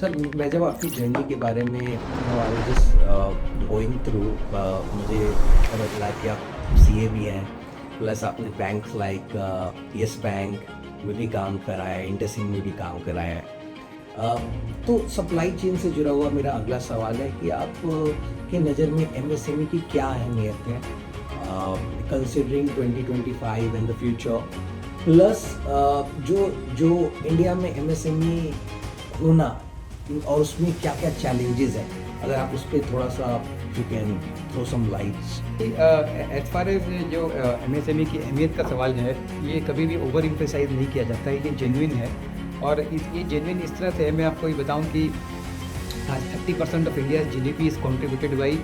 Sir मैं जब आपकी जर्नी के बारे में जस्ट गोइंग थ्रू मुझे पता चला कि आप सीए भी हैं, प्लस आपने बैंक लाइक यस बैंक में भी काम करा है, इंडसइंड में भी काम करा है। तो सप्लाई चेन से जुड़ा हुआ मेरा अगला सवाल है कि आप की नज़र में एमएसएमई की क्या अहमियत है considering 2025 and the future, plus जो इंडिया में एमएसएमई होना और उसमें क्या क्या चैलेंजेस हैं, अगर आप उस पर थोड़ा सा you can throw some lights. As far as जो एमएसएमई की अहमियत का सवाल है, ये कभी भी ओवर इम्फेसाइज नहीं किया जाता है, ये जेन्युइन है। और ये जेन्युइन इस तरह से है, मैं आपको ये बताऊं कि 30% of India GDP is contributed by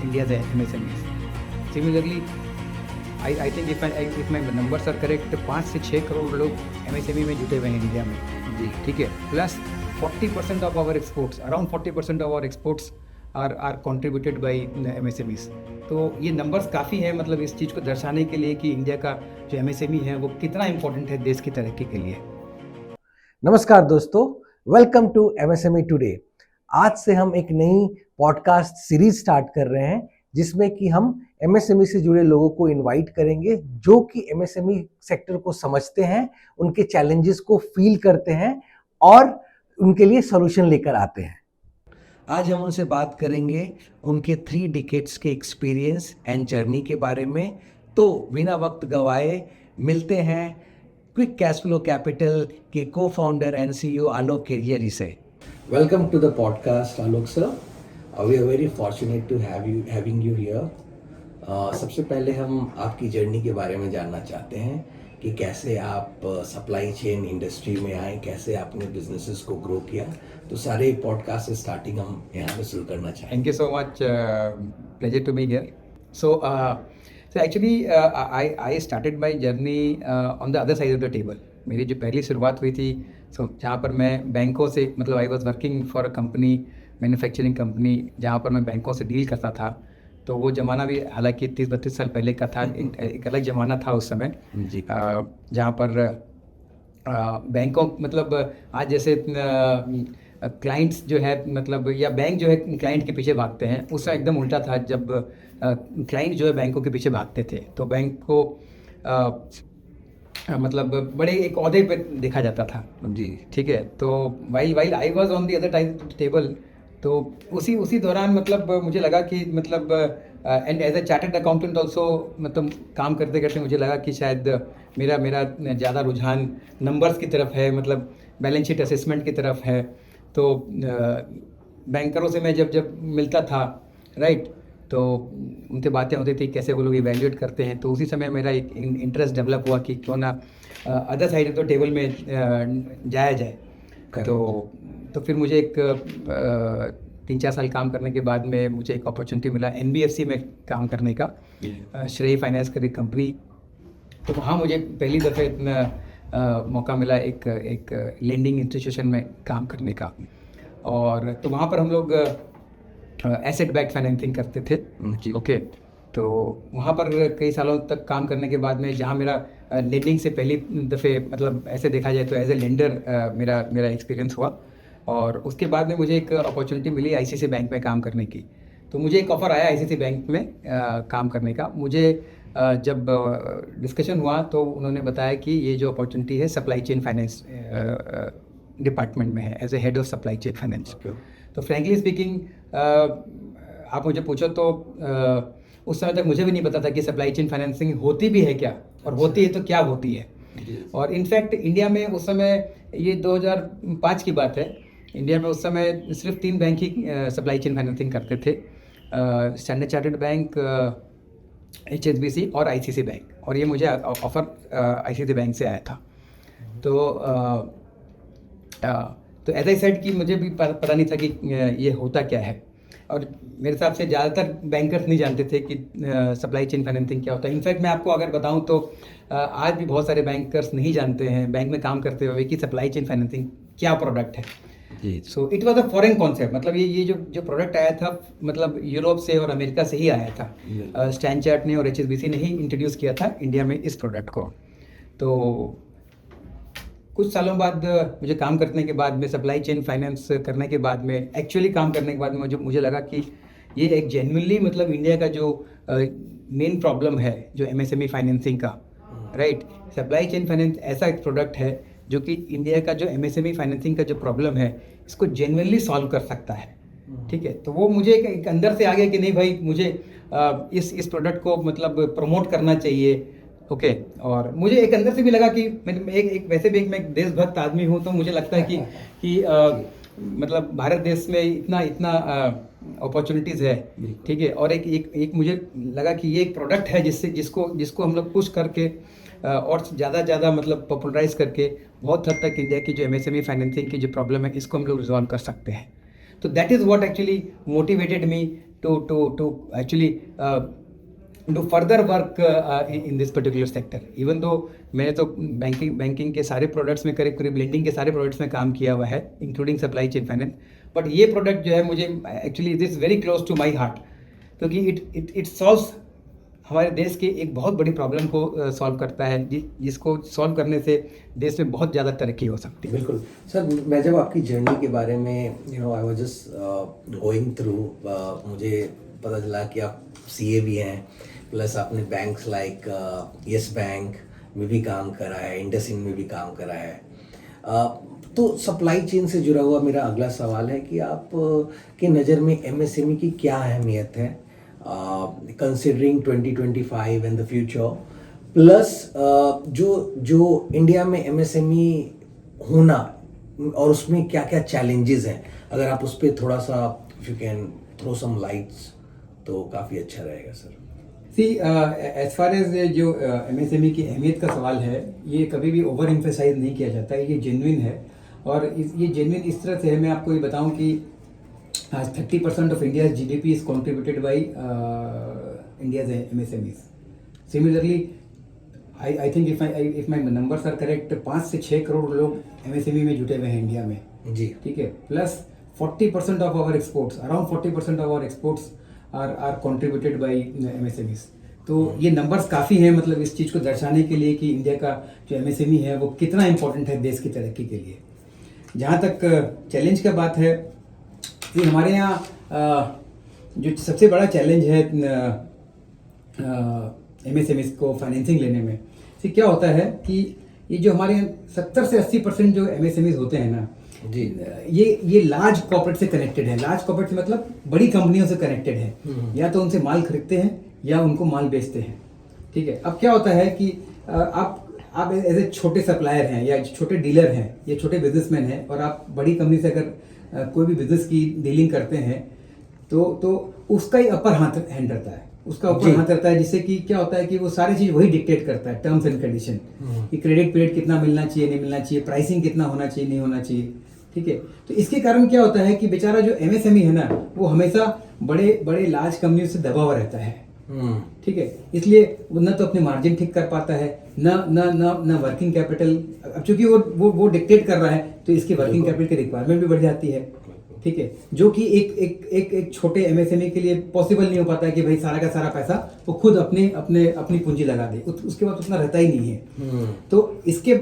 India's MSMEs. Similarly I think if my numbers are correct, 5 से 6 करोड़ लोग एमएसएमई में जुटे हुए हैं इंडिया में जी, ठीक है। Plus 40% of our exports, around 40% of our exports are contributed by MSMEs. तो ये नंबर्स काफ़ी हैं, मतलब इस चीज़ को दर्शाने के लिए कि इंडिया का जो एमएसएमई है वो कितना इंपॉर्टेंट है देश की तरक्की के लिए। नमस्कार दोस्तों, वेलकम टू एमएसएमई टुडे। आज से हम एक नई पॉडकास्ट सीरीज स्टार्ट कर रहे हैं जिसमें कि हम एमएसएमई से जुड़े लोगों को इनवाइट करेंगे जो कि एमएसएमई सेक्टर को समझते हैं, उनके चैलेंजेस को फील करते हैं और उनके लिए सॉल्यूशन लेकर आते हैं। आज हम उनसे बात करेंगे उनके 3 डिकेड्स के एक्सपीरियंस एंड जर्नी के बारे में। तो बिना वक्त गवाए मिलते हैं क्विक कैश फ्लो कैपिटल के co-founder एंड CEO आलोक केरियरी से। Welcome to the podcast Alok sir, we are very fortunate to having you here. सबसे पहले हम आपकी जर्नी के बारे में जानना चाहते हैं कि कैसे आप सप्लाई चेन इंडस्ट्री में आए, कैसे आपने बिजनेसेस को ग्रो किया। तो सारे पॉडकास्ट से स्टार्टिंग हम यहाँ पे शुरू करना चाहेंगे। Thank you so much, pleasure to be here. So actually I started my journey on the other side of the table. मेरी जो पहली शुरुआत हुई थी जहाँ पर मैं बैंकों से, मतलब I was working for a company, manufacturing company, जहाँ पर मैं बैंकों से डील करता था। तो वो ज़माना भी हालांकि 30-32 साल पहले का था, एक अलग ज़माना था उस समय जी। जहाँ पर बैंकों, मतलब आज जैसे क्लाइंट्स जो है, मतलब या बैंक जो है क्लाइंट के पीछे भागते हैं, उसका एकदम उल्टा था। जब क्लाइंट जो है बैंकों के पीछे भागते थे तो बैंक को मतलब बड़े एक ओहदे पे देखा जाता था जी, ठीक है। तो while I was on the other side of the table, तो उसी दौरान मतलब मुझे लगा कि मतलब and as a chartered accountant also, मतलब काम करते करते मुझे लगा कि शायद मेरा ज़्यादा रुझान नंबर्स की तरफ है, मतलब बैलेंस शीट असेसमेंट की तरफ है। तो बैंकरों से मैं जब मिलता था, राइट, तो उनसे बातें होती थी कैसे वो लोग इवैल्यूएट करते हैं। तो उसी समय मेरा एक इंटरेस्ट डेवलप हुआ कि क्यों ना other side of the table में जाया जाए। तो फिर मुझे एक 3-4 साल काम करने के बाद में मुझे एक अपॉर्चुनिटी मिला एनबीएफसी में काम करने का, श्रेय फाइनेंस की कंपनी। तो वहाँ मुझे पहली दफ़े मौका मिला एक लेंडिंग इंस्टीट्यूशन में काम करने का। और तो वहाँ पर हम लोग एसेट बैक्ड फाइनेंसिंग करते थे जी, ओके। तो वहाँ पर कई सालों तक काम करने के बाद में, जहाँ मेरा लेंडिंग से पहली दफ़े, मतलब ऐसे देखा जाए तो एज ए लेंडर मेरा एक्सपीरियंस हुआ। और उसके बाद में मुझे एक अपॉर्चुनिटी मिली आईसीआईसी बैंक में काम करने की। तो मुझे एक ऑफ़र आया आईसीआईसी बैंक में काम करने का। मुझे जब डिस्कशन हुआ तो उन्होंने बताया कि ये जो अपॉर्चुनिटी है सप्लाई चेन फाइनेंस डिपार्टमेंट में है, as a head of supply chain finance. तो फ्रैंकली स्पीकिंग आप मुझे पूछो तो उस समय तक मुझे भी नहीं पता था कि सप्लाई चेन फाइनेंसिंग होती भी है क्या, और होती है तो क्या होती है। और इनफैक्ट इंडिया में उस समय, ये 2005 की बात है, इंडिया में उस समय सिर्फ 3 बैंक ही सप्लाई चेन फाइनेंसिंग करते थे, स्टैंडर्ड चार्टर्ड बैंक, HSBC और आईसीआईसी बैंक। और ये मुझे ऑफ़र आईसीआईसी बैंक से आया था। तो एज आई सेड कि मुझे भी पता नहीं था कि ये होता क्या है। और मेरे हिसाब से ज़्यादातर बैंकर्स नहीं जानते थे कि सप्लाई चेन फाइनेंसिंग क्या होता है। इनफैक्ट मैं आपको अगर बताऊं तो आज भी बहुत सारे बैंकर्स नहीं जानते हैं, बैंक में काम करते हुए, कि सप्लाई चेन फाइनेंसिंग क्या प्रोडक्ट है जी। So it was a foreign concept, मतलब ये जो प्रोडक्ट आया था, मतलब यूरोप से और अमेरिका से ही आया था। स्टैंडर्ड चार्ट ने और HSBC ने ही इंट्रोड्यूस किया था इंडिया में इस प्रोडक्ट को। तो कुछ सालों बाद मुझे काम करने के बाद में, सप्लाई चेन फाइनेंस करने के बाद में, एक्चुअली काम करने के बाद में मुझे लगा कि ये एक जेन्युइनली मतलब इंडिया का जो मेन प्रॉब्लम है जो एमएसएमई फाइनेंसिंग का, राइट। सप्लाई चेन फाइनेंस ऐसा एक प्रोडक्ट है जो कि इंडिया का जो एमएसएमई फाइनेंसिंग का जो प्रॉब्लम है इसको जेन्युइनली सॉल्व कर सकता है, ठीक है। तो वो मुझे एक अंदर से आ गया कि नहीं भाई, मुझे इस प्रोडक्ट को मतलब प्रमोट करना चाहिए, ओके। और मुझे एक अंदर से भी लगा कि मैं एक वैसे भी मैं एक देशभक्त आदमी हूँ, तो मुझे लगता है कि मतलब भारत देश में इतना अपॉर्चुनिटीज़ है, ठीक है। और एक मुझे लगा कि ये एक प्रोडक्ट है जिसको हम लोग पुश करके और ज़्यादा मतलब पॉपुलराइज करके बहुत हद तक इंडिया की जो एमएसएमई फाइनेंसिंग की जो प्रॉब्लम है इसको हम लोग रिजॉल्व कर सकते हैं। तो that is what actually motivated me to actually do further work in this particular sector. Even though मैंने तो बैंकिंग के सारे प्रोडक्ट्स में करीब लेंडिंग के सारे प्रोडक्ट्स में काम किया हुआ है, including supply chain finance, but ये प्रोडक्ट जो है मुझे actually this very close to my heart, क्योंकि इट सॉल्व्स हमारे देश की एक बहुत बड़ी प्रॉब्लम को सॉल्व करता है, जिसको सॉल्व करने से देश में बहुत ज़्यादा तरक्की हो सकती है। बिल्कुल सर, मैं जब आपकी जर्नी के बारे में I was just going through, मुझे पता चला कि आप सीए भी हैं, प्लस आपने बैंक्स लाइक यस बैंक में भी काम करा है, इंडसइंड में भी काम करा है। तो सप्लाई चेन से जुड़ा हुआ मेरा अगला सवाल है कि आप के नज़र में एमएसएमई की क्या अहमियत है considering 2025 and the future, plus जो इंडिया में एमएसएमई होना और उसमें क्या क्या चैलेंजेस हैं, अगर आप उस पर थोड़ा सा if you can throw some lights तो काफ़ी अच्छा रहेगा सर। एज फार एज जो एमएसएमई की अहमियत का सवाल है, ये कभी भी ओवर एम्फेसाइज नहीं किया जाता है, ये जेन्युइन है। और ये जेन्युइन इस तरह से है, मैं आपको ये बताऊं कि 30% of India GDP is contributed by India's MSMEs. Similarly I think if my numbers are correct, 5 से 6 करोड़ लोग एमएसएमई में जुटे हुए हैं इंडिया में जी, ठीक है। Plus 40% of our exports, around 40% of our exports are contributed by MSMEs. तो ये नंबर्स काफ़ी हैं, मतलब इस चीज़ को दर्शाने के लिए कि इंडिया का जो एमएसएमई है वो कितना इम्पोर्टेंट है देश की तरक्की के लिए। जहाँ तक चैलेंज का बात है, कि हमारे यहाँ जो सबसे बड़ा चैलेंज है एमएसएमईज को फाइनेंसिंग लेने में, तो क्या होता है कि ये जो हमारे यहाँ 70 से 80% जो एमएसएमईज होते हैं ना जी, ये लार्ज कॉर्पोरेट से कनेक्टेड है। लार्ज कॉर्पोरेट से मतलब बड़ी कंपनियों से कनेक्टेड है, या तो उनसे माल खरीदते हैं या उनको माल बेचते हैं, ठीक है। अब क्या होता है कि आप एज ए छोटे सप्लायर हैं या छोटे डीलर हैं या छोटे बिजनेसमैन हैं, और आप बड़ी कंपनी से अगर कोई भी बिजनेस की डीलिंग करते हैं तो उसका ही अपर हैंड रहता है, उसका ऊपर हाथ रहता है, जिससे कि क्या होता है कि वो सारी चीज़ वही डिक्टेट करता है, टर्म्स एंड कंडीशन, कि क्रेडिट पीरियड कितना मिलना चाहिए नहीं मिलना चाहिए, प्राइसिंग कितना होना चाहिए नहीं होना चाहिए, ठीक है। तो इसके कारण क्या होता है कि बेचारा जो एमएसएमई है ना, वो हमेशा बड़े लार्ज कंपनियों से दबा हुआ रहता है, ठीक है। इसलिए वो न तो अपने मार्जिन ठीक कर पाता है, न वर्किंग कैपिटल। अब चूंकि वो डिक्टेट कर रहा है, तो इसकी वर्किंग कैपिटल की रिक्वायरमेंट भी बढ़ जाती है, ठीक है, जो कि एक छोटे एमएसएमई के लिए पॉसिबल नहीं हो पाता है कि भाई सारा का सारा पैसा वो खुद अपनी पूंजी लगा दे, उसके बाद उतना रहता ही नहीं है। तो इसके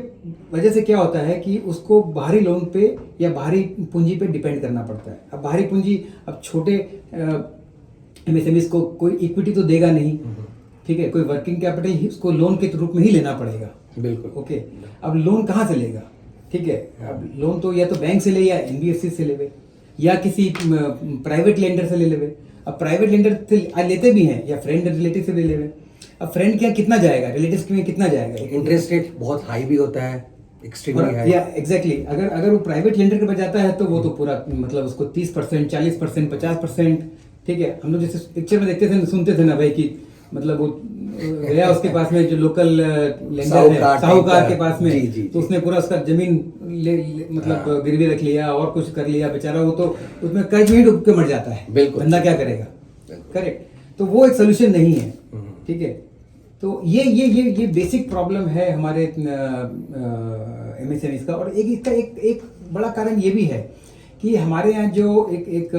वजह से क्या होता है कि उसको बाहरी लोन पे या बाहरी पूंजी पे डिपेंड करना पड़ता है। अब बाहरी पूंजी, अब छोटे एमएसएमईज को कोई इक्विटी तो देगा नहीं, ठीक है, कोई वर्किंग कैपिटल उसको लोन के रूप में ही लेना पड़ेगा, बिल्कुल, ओके। अब लोन कहाँ से लेगा, ठीक है, अब लोन तो या तो बैंक से ले या एनबीएफसी से ले या किसी प्राइवेट लेंडर से ले लेवे। अब प्राइवेट लेंडर से लेते भी हैं या फ्रेंड रिलेटिव से ले लेवे। अब फ्रेंड क्या कितना जाएगा, रिलेटिव्स में कितना जाएगा, इंटरेस्ट रेट बहुत हाई भी होता है, एक्सट्रीमली हाई, या एग्जैक्टली। अगर वो प्राइवेट लेंडर के पास जाता है तो वो तो पूरा मतलब उसको 30%, 40%, 50%, ठीक है। हम लोग जैसे पिक्चर में देखते थे, सुनते थे ना भाई कि मतलब वो गया उसके पास में जो लोकल लेंडर है साहूकार के पास में, जी, तो उसने पूरा उसका जमीन मतलब गिरवी रख लिया और कुछ कर लिया, बेचारा वो तो उसमें कर्ज में ही डूब के मर जाता है, बिल्कुल, बंदा क्या करेगा, करेक्ट। तो वो एक सोल्यूशन नहीं है, ठीक है। तो ये बेसिक प्रॉब्लम है हमारे एमएसएमईज का। और इसका एक बड़ा कारण ये भी है कि हमारे यहाँ जो एक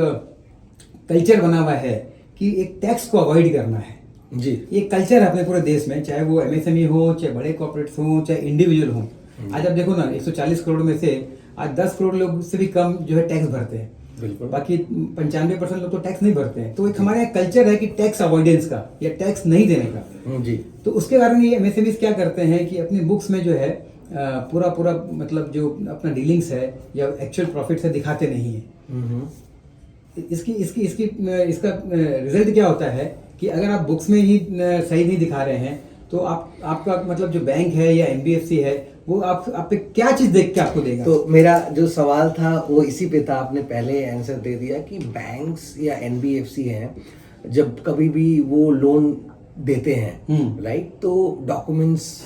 कल्चर बना हुआ है कि एक टैक्स को अवॉइड करना है जी। ये कल्चर है अपने पूरे देश में, चाहे वो एमएसएमई हो, चाहे बड़े कॉर्पोरेट्स हो, चाहे इंडिविजुअल हो, आज आप देखो ना 140 करोड़ में से आज 10 करोड़ लोग से भी कम जो है टैक्स भरते हैं, बिल्कुल। बाकी 95% लोग तो टैक्स नहीं भरते हैं। तो एक हमारे यहाँ कल्चर है कि टैक्स अवॉइडेंस का या टैक्स नहीं देने का। जी। तो उसके कारण ये एमएसएमईज क्या करते हैं कि अपनी बुक्स में जो है पूरा पूरा मतलब जो अपना डीलिंग्स है या एक्चुअल प्रॉफिट है दिखाते नहीं है। इसकी इसकी इसकी इसका रिजल्ट क्या होता है कि अगर आप बुक्स में ही सही नहीं दिखा रहे हैं तो आपका मतलब जो बैंक है या एनबीएफसी है वो आप पे क्या चीज देख के आपको देगा। तो मेरा जो सवाल था वो इसी पे था, आपने पहले आंसर दे दिया कि बैंक्स या एनबीएफसी हैं जब कभी भी वो लोन देते हैं, राइट, तो डॉक्यूमेंट्स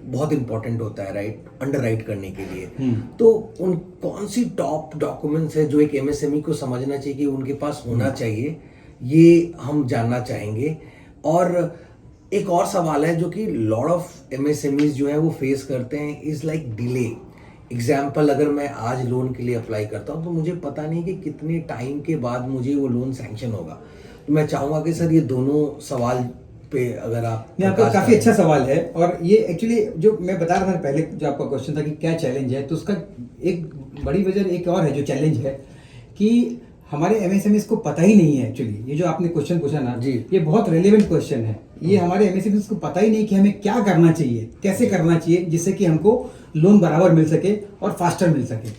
बहुत इंपॉर्टेंट होता है, राइट, अंडरराइट करने के लिए। तो उन कौन सी टॉप डॉक्यूमेंट्स है जो एक एमएसएमई को समझना चाहिए कि उनके पास होना चाहिए, ये हम जानना चाहेंगे। और एक और सवाल है जो कि लॉट ऑफ एमएसएमईज जो है वो फेस करते हैं, इज लाइक डिले। एग्जाम्पल, अगर मैं आज लोन के लिए अप्लाई करता हूँ तो मुझे पता नहीं कि कितने टाइम के बाद मुझे वो लोन सैंक्शन होगा। तो मैं चाहूँगा कि सर ये दोनों सवाल पे अगर आप आपका काफी अच्छा सवाल है। और ये एक्चुअली जो मैं बता रहा था पहले, जो आपका क्वेश्चन था कि क्या चैलेंज है, तो उसका एक बड़ी वजह एक और है जो चैलेंज है कि हमारे एमएसएमईज को पता ही नहीं है। एक्चुअली ये जो आपने क्वेश्चन पूछा ना जी, ये बहुत रेलेवेंट क्वेश्चन है। ये हमारे एमएसएमईज को पता ही नहीं कि हमें क्या करना चाहिए, कैसे करना चाहिए, जिससे कि हमको लोन बराबर मिल सके और फास्टर मिल सके।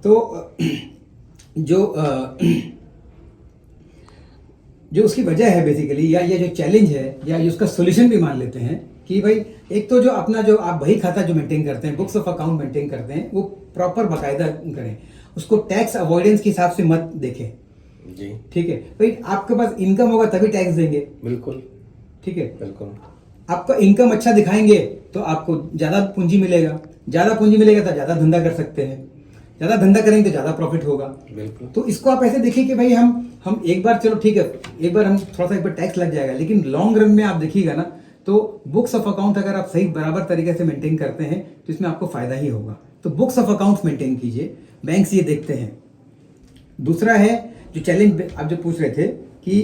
तो जो उसकी वजह है बेसिकली, या ये जो चैलेंज है या उसका सोल्यूशन भी मान लेते हैं कि भाई एक तो जो अपना जो आप बही खाता जो मेंटेन करते हैं, बुक्स ऑफ अकाउंट मेंटेन करते हैं, वो प्रॉपर बाकायदा करें। उसको टैक्स अवॉइडेंस के हिसाब से मत देखें जी, ठीक है। भाई आपके पास इनकम होगा तभी टैक्स देंगे, बिल्कुल, ठीक है, बिल्कुल। आपका इनकम अच्छा दिखाएंगे तो आपको ज्यादा पूंजी मिलेगा, ज्यादा पूंजी मिलेगा तो ज्यादा धंधा कर सकते हैं, ज्यादा धंधा करेंगे तो ज्यादा प्रॉफिट होगा, बिल्कुल। तो इसको आप ऐसे देखिए कि भाई हम एक बार, चलो ठीक है, एक बार हम थोड़ा सा एक बार टैक्स लग जाएगा, लेकिन लॉन्ग रन में आप देखिएगा ना तो बुक्स ऑफ अकाउंट अगर आप सही बराबर तरीके से मेंटेन करते हैं तो इसमें आपको फायदा ही होगा। तो बुक्स ऑफ अकाउंट मेंटेन कीजिए, बैंक्स ये देखते हैं। दूसरा है जो चैलेंज आप जो पूछ रहे थे कि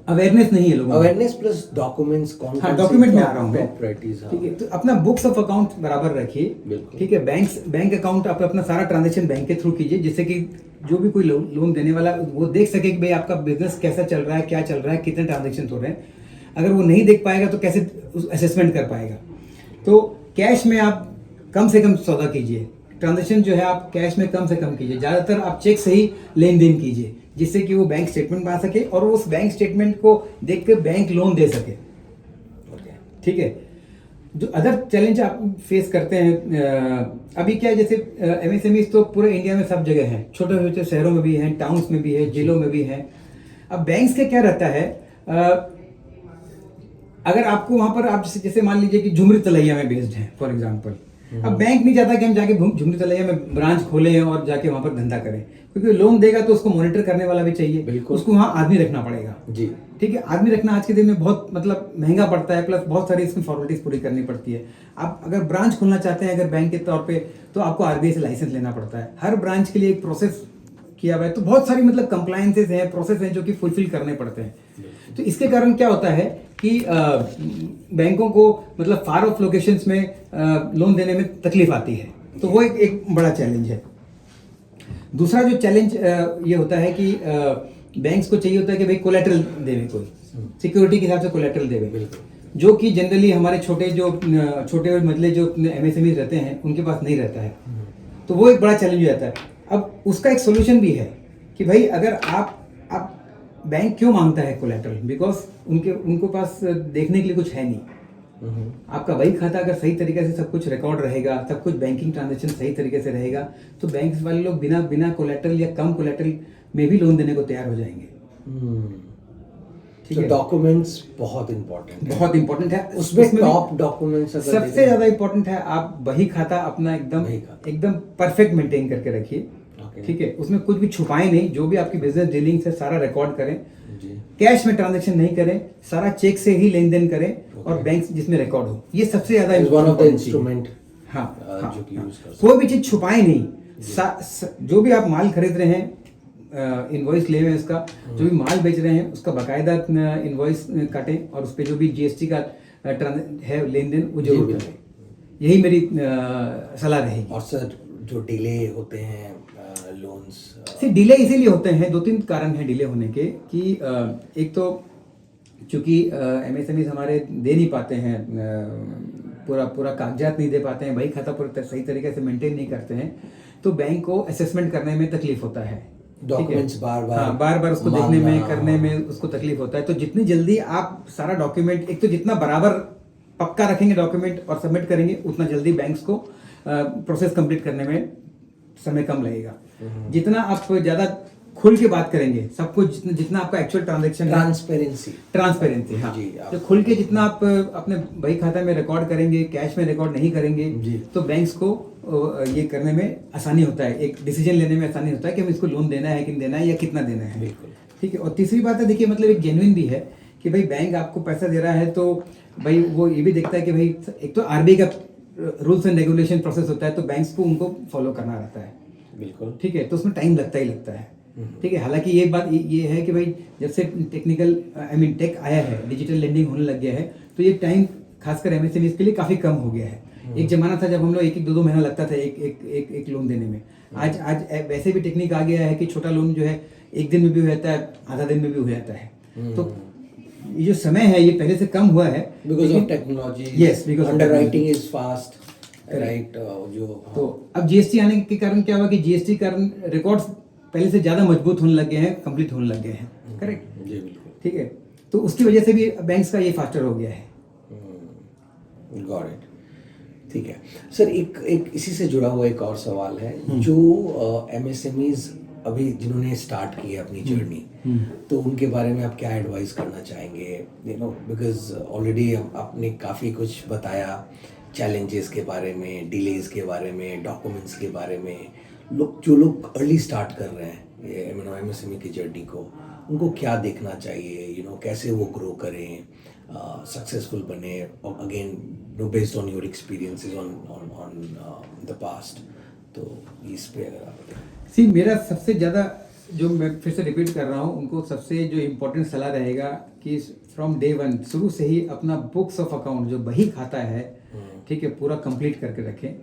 अवेयरनेस नहीं है लोगों, अवेयरनेस प्लस डॉक्यूमेंट्स, हाँ डॉक्यूमेंट में आ रहा हूँ मैं, ठीक है। तो अपना बुक्स ऑफ अकाउंट बराबर रखिए, ठीक है। बैंक अकाउंट आप अपना सारा ट्रांजेक्शन बैंक के थ्रू कीजिए, जिससे कि जो भी कोई लोन देने वाला वो देख सके कि भाई आपका बिजनेस कैसा चल रहा है, क्या चल रहा है, कितने ट्रांजेक्शन हो रहे हैं। अगर वो नहीं देख पाएगा तो कैसे असेसमेंट कर पाएगा। तो कैश में आप कम से कम सौदा कीजिए, ट्रांजेक्शन जो है आप कैश में कम से कम कीजिए, ज़्यादातर आप चेक से ही लेन देन कीजिए, जिससे कि वो बैंक स्टेटमेंट बना सके और उस बैंक स्टेटमेंट को देख के बैंक लोन दे सके, ठीक है। जो अदर चैलेंज आप फेस करते हैं अभी क्या है, जैसे एमएसएमई तो पूरे इंडिया में सब जगह हैं, छोटे छोटे शहरों में भी हैं, टाउन्स में भी है, जिलों में भी हैं। अब बैंक्स का क्या रहता है, अगर आपको वहां पर आप जैसे मान लीजिए कि झुमरी तलैया में बेस्ड है फॉर एग्जांपल, अब बैंक नहीं चाहता कि हम जाके झुमरी तलैया में ब्रांच खोलें और जाके वहां पर धंधा करें, क्योंकि लोन देगा तो उसको मॉनिटर करने वाला भी चाहिए, उसको वहां आदमी रखना पड़ेगा जी, ठीक है। आदमी रखना आज के दिन में बहुत मतलब महंगा पड़ता है, प्लस बहुत सारी इसमें फॉर्मेलिटीज पूरी करनी पड़ती है। आप अगर ब्रांच खोलना चाहते हैं अगर बैंक के तौर पे, तो आपको आरबीआई से लाइसेंस लेना पड़ता है, हर ब्रांच के लिए एक प्रोसेस किया हुआ है। तो बहुत सारी मतलब कंप्लायंसेस हैं, प्रोसेस हैं जो कि फुलफिल करने पड़ते हैं। तो इसके कारण क्या होता है कि बैंकों को मतलब फार ऑफ लोकेशंस में लोन देने में तकलीफ आती है, तो वो एक बड़ा चैलेंज है। दूसरा जो चैलेंज ये होता है कि बैंक्स को चाहिए होता है कि भाई कोलैटरल देवे, कोई सिक्योरिटी के हिसाब से कोलैटरल देवे, जो कि जनरली हमारे छोटे और मजले जो एमएसएमई रहते हैं उनके पास नहीं रहता है। तो वो एक बड़ा चैलेंज हो जाता है। अब उसका एक सोल्यूशन भी है कि भाई अगर आप बैंक क्यों मांगता है कोलैटरल, बिकॉज उनको पास देखने के लिए कुछ है नहीं। आपका बही खाता अगर सही तरीके से सब कुछ रिकॉर्ड रहेगा, सब कुछ बैंकिंग ट्रांजैक्शन सही तरीके से रहेगा, तो बैंक वाले लोग बिना कोलैटरल या कम कोलैटरल में भी लोन देने को तैयार हो जाएंगे। ठीक है, डॉक्यूमेंट्स बहुत इंपॉर्टेंट है। उसमें टॉप डॉक्यूमेंट्स सबसे ज्यादा इंपॉर्टेंट है, आप बही खाता अपना एकदम परफेक्ट मेंटेन करके रखिए, ठीक है। उसमें कुछ भी छुपाए नहीं, जो भी आपकी बिजनेस डीलिंग्स है सारा रिकॉर्ड करें, कैश में ट्रांजैक्शन नहीं करें, सारा चेक से ही लेन देन करें और बैंक जिसमें रिकॉर्ड हो, ये सबसे ज्यादा इंस्ट्रूमेंट। हाँ, कोई भी चीज छुपाए नहीं, जो भी आप माल खरीद रहे हैं इनवॉइस ले हुए उसका, जो भी माल बेच रहे हैं उसका बाकायदा इनवॉइस काटें और उस पर जो भी जीएसटी का है लेन देन वो जरूर करें। यही मेरी सलाह रहेगी। और सर जो डिले होते हैं लोन्स, डिले इसीलिए होते हैं, 2-3 कारण हैं डिले होने के कि एक तो चूंकि एमएसएमई हमारे दे नहीं पाते हैं, पूरा कागजात नहीं दे पाते हैं, बही खाता पूरा सही तरीके से मेंटेन नहीं करते हैं, तो बैंक को असेसमेंट करने में तकलीफ होता है। डॉक्यूमेंट्स बार बार उसको देखने में करने में उसको तकलीफ होता है। तो जितनी जल्दी आप सारा डॉक्यूमेंट, एक तो जितना बराबर पक्का रखेंगे डॉक्यूमेंट और सबमिट करेंगे, उतना जल्दी बैंक्स को प्रोसेस कंप्लीट करने में समय कम लगेगा। जितना आप ज़्यादा खुल के बात करेंगे सब कुछ, जितना आपका एक्चुअल ट्रांजैक्शन, ट्रांसपेरेंसी, हाँ, तो खुल के जितना आप अपने बही खाता में रिकॉर्ड करेंगे, कैश में रिकॉर्ड नहीं करेंगे, तो बैंक्स को ये करने में आसानी होता है, एक डिसीजन लेने में आसानी होता है कि हम इसको लोन देना है कि नहीं देना है या कितना देना है। बिल्कुल ठीक है। और तीसरी बात है, देखिए मतलब एक जेन्युइन भी है कि भाई बैंक आपको पैसा दे रहा है तो भाई वो ये भी देखता है कि भाई एक तो आरबीआई का रूल्स एंड रेगुलेशन प्रोसेस होता है, तो बैंक्स को उनको फॉलो करना रहता है। बिल्कुल ठीक है। तो उसमें टाइम लगता ही लगता है। ठीक है। हालांकि ये बात ये है कि भाई जब से टेक्निकल टेक आया है, डिजिटल लेंडिंग होने लग गया है, तो ये टाइम खासकर एमएसएमईज के लिए काफ़ी कम हो गया है। एक जमाना था जब हम लोग 1-2 महीना लगता था एक लोन देने में। आज वैसे भी टेक्निक आ गया है कि छोटा लोन जो है 1 दिन में भी हो जाता है, आधा दिन में भी हो जाता है। तो ये जो समय है ये पहले से कम हुआ है because of technology. Yes, because underwriting is fast, right. जो तो अब जीएसटी आने के कारण क्या हुआ कि जीएसटी कारण रिकॉर्ड्स पहले से ज़्यादा मजबूत होने लग गए हैं, कंप्लीट होने लग गए हैं। करेक्ट जी बिल्कुल। ठीक है। तो उसकी वजह से भी बैंक्स का ये फास्टर हो गया है। Got it. ठीक है सर, एक इसी से जुड़ा हुआ एक और सवाल है, जो एमएसएमईज अभी जिन्होंने स्टार्ट की है अपनी जर्नी, तो उनके बारे में आप क्या एडवाइस करना चाहेंगे? यू नो, बिकॉज ऑलरेडी आपने काफ़ी कुछ बताया, चैलेंजेस के बारे में, डिलेज के बारे में, डॉक्यूमेंट्स के बारे में। जो लोग अर्ली स्टार्ट कर रहे हैं ये एमएसएमई की जर्नी को, उनको क्या देखना चाहिए? यू नो, कैसे वो ग्रो करें, सक्सेसफुल बने, again based on your experiences on the past. तो इस पे अगर आप बताएं। मेरा सबसे ज़्यादा, जो मैं फिर से रिपीट कर रहा हूँ, उनको सबसे जो इम्पोर्टेंट सलाह रहेगा कि फ्रॉम डे वन, शुरू से ही अपना बुक्स ऑफ अकाउंट जो बही खाता है, ठीक है, पूरा कंप्लीट करके रखें।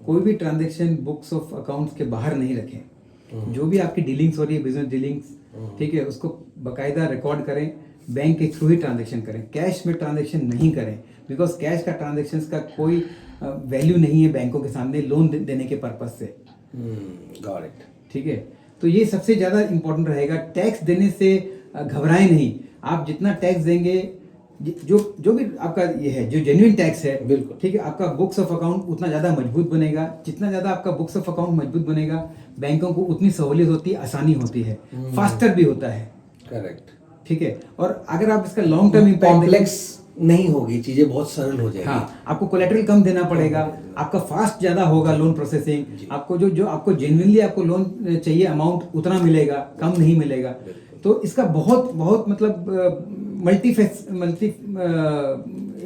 कोई भी ट्रांजैक्शन बुक्स ऑफ अकाउंट्स के बाहर नहीं रखें। जो भी आपकी डीलिंग्स हो रही है, बिजनेस डीलिंग्स, ठीक है, उसको बाकायदा रिकॉर्ड करें, बैंक के थ्रू ही ट्रांजैक्शन करें, कैश में ट्रांजैक्शन नहीं करें, बिकॉज कैश का ट्रांजैक्शन का कोई वैल्यू नहीं है बैंकों के सामने लोन देने के पर्पज से। Got it. ठीक है। तो ये सबसे ज़्यादा इंपॉर्टेंट रहेगा। टैक्स देने से घबराएं नहीं। आप जितना टैक्स देंगे, जो भी आपका ये है, जो जेन्युइन टैक्स है, बिल्कुल ठीक है, आपका बुक्स ऑफ अकाउंट उतना ज़्यादा मजबूत बनेगा। जितना ज़्यादा आपका बुक्स ऑफ अकाउंट मजबूत बनेगा, बैंकों को उतनी सहूलियत होती है, आसानी होती है, फास्टर भी होता है। करेक्ट। ठीक है। और अगर आप इसका लॉन्ग टर्म इम्पैक्ट, कॉम्प्लेक्स नहीं होगी, चीजें बहुत सरल हो जाएगी। हाँ, आपको कोलेटरल कम देना पड़ेगा, आपका फास्ट ज़्यादा होगा लोन प्रोसेसिंग, आपको जो आपको जेन्युइनली आपको लोन चाहिए अमाउंट उतना मिलेगा, कम नहीं मिलेगा। तो इसका बहुत बहुत मतलब मल्टी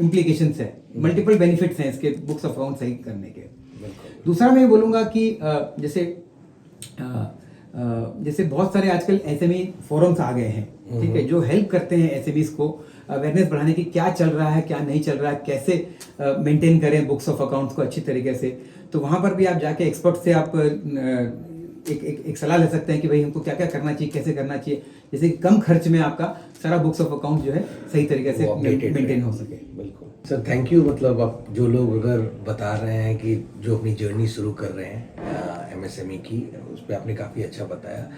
इम्प्लीकेशंस है, मल्टीपल बेनिफिट्स हैं इसके बुक्स ऑफ अकाउंट सही करने के। दूसरा मैं बोलूँगा कि जैसे बहुत सारे आजकल एसएमई फोरम्स आ गए हैं, ठीक है, जो हेल्प करते हैं एसएमईज को अवेयरनेस बढ़ाने की, क्या चल रहा है क्या नहीं चल रहा है, कैसे मेंटेन करें बुक्स ऑफ अकाउंट्स को अच्छी तरीके से। तो वहाँ पर भी आप जाके एक्सपर्ट से आप एक सलाह ले सकते हैं कि भाई हमको क्या क्या करना चाहिए, कैसे करना चाहिए, जैसे कम खर्च में आपका सारा बुक्स ऑफ अकाउंट जो है सही तरीके से मेंटेन हो सके। बिल्कुल सर, थैंक यू। मतलब आप जो लोग अगर बता रहे हैं कि जो अपनी जर्नी शुरू कर रहे हैं एमएसएमई की, उस पर आपने काफ़ी अच्छा बताया।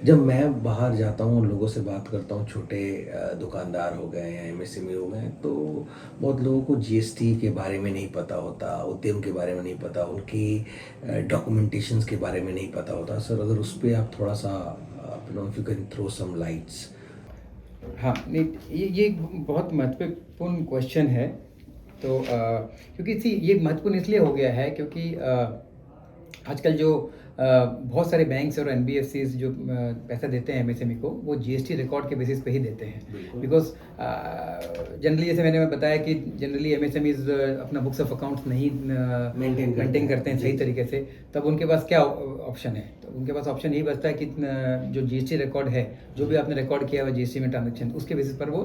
जब मैं बाहर जाता हूँ, लोगों से बात करता हूँ, छोटे दुकानदार हो गए या एमएसएमई हो गए, तो बहुत लोगों को जीएसटी के बारे में नहीं पता होता, उद्यम के बारे में नहीं पता, उनकी डॉक्यूमेंटेशंस के बारे में नहीं पता होता। सर अगर उस पर आप थोड़ा सा, if you can throw some lights. हाँ, नहीं, ये बहुत महत्वपूर्ण क्वेश्चन है। तो क्योंकि ये महत्वपूर्ण इसलिए हो गया है क्योंकि आजकल जो बहुत सारे बैंक्स और एनबीएफसीज जो पैसा देते हैं एमएसएमई को, वो जीएसटी रिकॉर्ड के बेसिस पे ही देते हैं। बिकॉज जनरली जैसे मैंने बताया कि जनरली एमएसएमईज अपना बुक्स ऑफ अकाउंट्स नहीं मेंटेन करते हैं सही तरीके से, तब उनके पास क्या ऑप्शन है? तो तो उनके पास ऑप्शन यही बचता है कि जो जीएसटी रिकॉर्ड है, जो भी आपने रिकॉर्ड किया हुआ जीएसटी में ट्रांजेक्शन, उसके बेसिस पर वो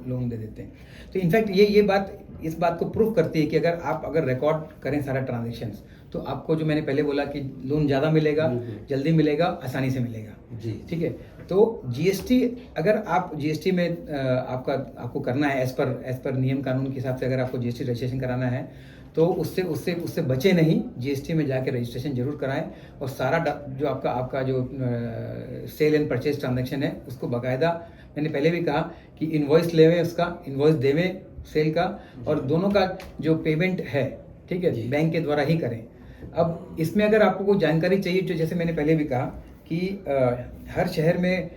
लोन दे देते हैं। तो इनफैक्ट ये बात इस बात को प्रूव करती है कि अगर रिकॉर्ड करें सारा ट्रांजेक्शंस, तो आपको जो मैंने पहले बोला कि लोन ज़्यादा मिलेगा, जल्दी मिलेगा, आसानी से मिलेगा जी। ठीक है, तो जीएसटी अगर आप जीएसटी में आपको करना है एज पर नियम कानून के हिसाब से, अगर आपको जीएसटी रजिस्ट्रेशन कराना है तो उससे बचे नहीं, जीएसटी में जाके रजिस्ट्रेशन जरूर कराएं और सारा जो आपका जो सेल एंड परचेज ट्रांजैक्शन है उसको बाकायदा, मैंने पहले भी कहा कि इन्वॉइस लेवें, उसका इन्वॉइस देवें सेल का, और दोनों का जो पेमेंट है, ठीक है, बैंक के द्वारा ही करें। अब इसमें अगर आपको कोई जानकारी चाहिए, तो जैसे मैंने पहले भी कहा कि हर शहर में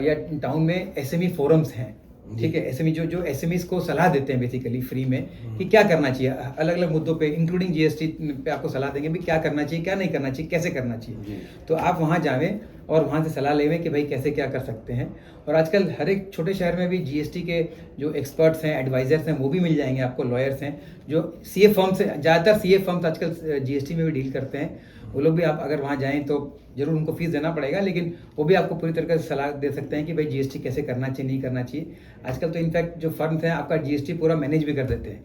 या टाउन में एसएमई फोरम्स हैं, ठीक है, एसएमई जो एसएमईज को सलाह देते हैं बेसिकली फ्री में कि क्या करना चाहिए अलग अलग मुद्दों पे, इंक्लूडिंग जीएसटी पे आपको सलाह देंगे भी क्या करना चाहिए, क्या नहीं करना चाहिए, कैसे करना चाहिए। तो आप वहाँ जावें और वहाँ से सलाह लेवें कि भाई कैसे क्या कर सकते हैं। और आजकल हर एक छोटे शहर में भी जीएसटी के जो एक्सपर्ट्स हैं, एडवाइजर्स हैं, वो भी मिल जाएंगे आपको, लॉयर्स हैं जो सीए फर्म से, ज़्यादातर सीए फर्म्स आजकल जीएसटी में भी डील करते हैं, वो लोग भी आप अगर वहाँ जाएँ तो जरूर उनको फीस देना पड़ेगा, लेकिन वो भी आपको पूरी तरीके से सलाह दे सकते हैं कि भाई जीएसटी कैसे करना चाहिए, नहीं करना चाहिए। आजकल तो इनफैक्ट जो फर्म्स हैं आपका जीएसटी पूरा मैनेज भी कर देते हैं,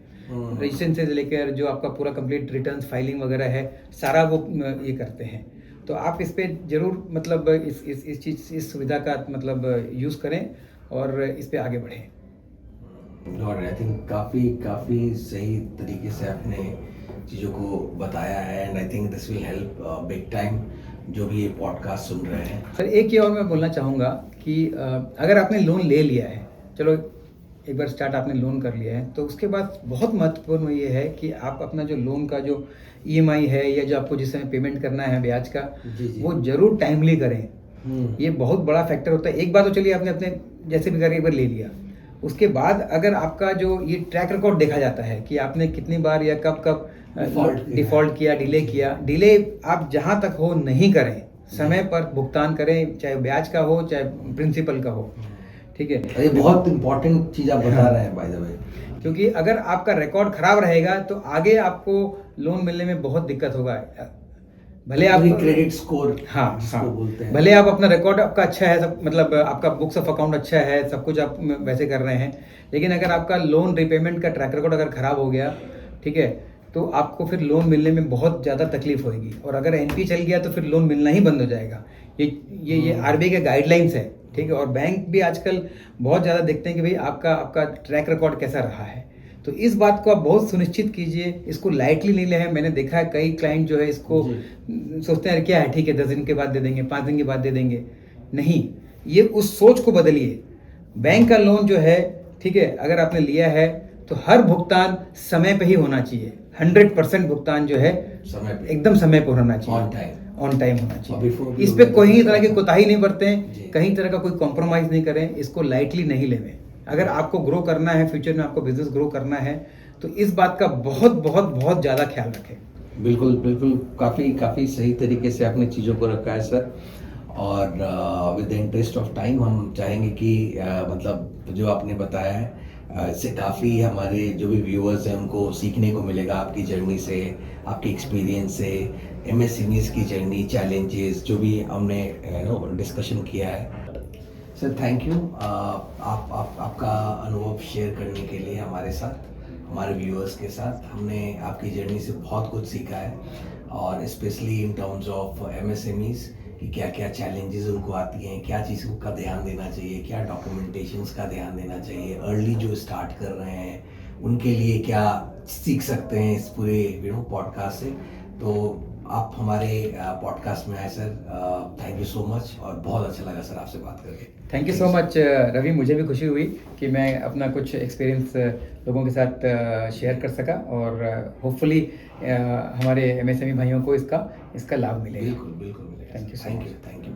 रजिस्ट्रेशन से लेकर जो आपका पूरा कंप्लीट रिटर्न्स फाइलिंग वगैरह है, सारा वो ये करते हैं। तो आप इस पे जरूर मतलब इस सुविधा का मतलब यूज़ करें और इस पे आगे बढ़ें। और आई थिंक काफ़ी सही तरीके से आपने चीज़ों को बताया है, and I think this will help big time जो भी ये पॉडकास्ट सुन रहे हैं। सर एक ये और मैं बोलना चाहूँगा कि अगर आपने लोन ले लिया है, चलो एक बार स्टार्ट आपने लोन कर लिया है, तो उसके बाद बहुत महत्वपूर्ण ये है कि आप अपना जो लोन का जो ईएमआई है या जो आपको जिस समय पेमेंट करना है ब्याज का, वो जरूर टाइमली करें। ये बहुत बड़ा फैक्टर होता है। एक बार तो चलिए आपने अपने जैसे भी करके एक बार ले लिया, उसके बाद अगर आपका जो ये ट्रैक रिकॉर्ड देखा जाता है कि आपने कितनी बार या कब डिफॉल्ट किया, डिले आप जहाँ तक हो नहीं करें, समय पर भुगतान करें, चाहे ब्याज का हो चाहे प्रिंसिपल का हो, ठीक है। ये बहुत इंपॉर्टेंट चीज़ आप बता रहे हैं बाय द वे, क्योंकि अगर आपका रिकॉर्ड खराब रहेगा तो आगे आपको लोन मिलने में बहुत दिक्कत होगा। भले आप क्रेडिट स्कोर हाँ बोलते हैं, भले आप अपना रिकॉर्ड आपका अच्छा है, सब मतलब आपका बुक्स ऑफ अकाउंट अच्छा है, सब कुछ आप वैसे कर रहे हैं, लेकिन अगर आपका लोन रिपेमेंट का ट्रैक रिकॉर्ड अगर खराब हो गया, ठीक है, तो आपको फिर लोन मिलने में बहुत ज़्यादा तकलीफ होगी, और अगर एनपी चल गया तो फिर लोन मिलना ही बंद हो जाएगा। ये आरबीआई के गाइडलाइंस है, ठीक है, और बैंक भी आजकल बहुत ज़्यादा देखते हैं कि भाई आपका ट्रैक रिकॉर्ड कैसा रहा है। तो इस बात को आप बहुत सुनिश्चित कीजिए, इसको लाइटली नहीं लें। मैंने देखा है कई क्लाइंट जो है इसको सोचते हैं क्या है, ठीक है 10 दिन के बाद दे देंगे, 5 दिन के बाद दे देंगे। नहीं, ये उस सोच को बदलिए। बैंक का लोन जो है, ठीक है, अगर आपने लिया है तो हर भुगतान समय पे ही होना चाहिए। 100% भुगतान जो है समय पे, एकदम समय पर होना चाहिए, ऑन टाइम होना चाहिए। इस पे कोई तरह की कोताही नहीं बरतें, कहीं तरह का कोई कॉम्प्रोमाइज़ नहीं करें, इसको लाइटली नहीं लेवें। अगर आपको ग्रो करना है, फ्यूचर में आपको बिजनेस ग्रो करना है, तो इस बात का बहुत बहुत बहुत ज़्यादा ख्याल रखें। बिल्कुल, काफ़ी सही तरीके से आपने चीज़ों को रखा है सर। और with the interest of time हम चाहेंगे कि मतलब जो आपने बताया है इससे काफ़ी हमारे जो भी व्यूअर्स हैं उनको सीखने को मिलेगा आपकी जर्नी से, आपके एक्सपीरियंस से, एमएसएमईज की जर्नी, चैलेंजेस जो भी हमने डिस्कशन किया है। सर थैंक यू आपका अनुभव शेयर करने के लिए हमारे साथ, हमारे व्यूअर्स के साथ। हमने आपकी जर्नी से बहुत कुछ सीखा है, और specially in terms of MSMEs कि क्या क्या चैलेंजेस उनको आती हैं, क्या चीज़ों का ध्यान देना चाहिए, क्या डॉक्यूमेंटेशंस का ध्यान देना चाहिए, अर्ली जो स्टार्ट कर रहे हैं उनके लिए क्या सीख सकते हैं इस पूरे पॉडकास्ट से। तो आप हमारे पॉडकास्ट में आए sir, thank you so much, और बहुत अच्छा लगा सर आपसे बात करके। Thank you so much Ravi, मुझे भी खुशी हुई कि मैं अपना कुछ एक्सपीरियंस लोगों के साथ शेयर कर सका, और होपफुली हमारे एमएसएमई भाइयों को इसका लाभ मिलेगा। बिल्कुल थैंक यू।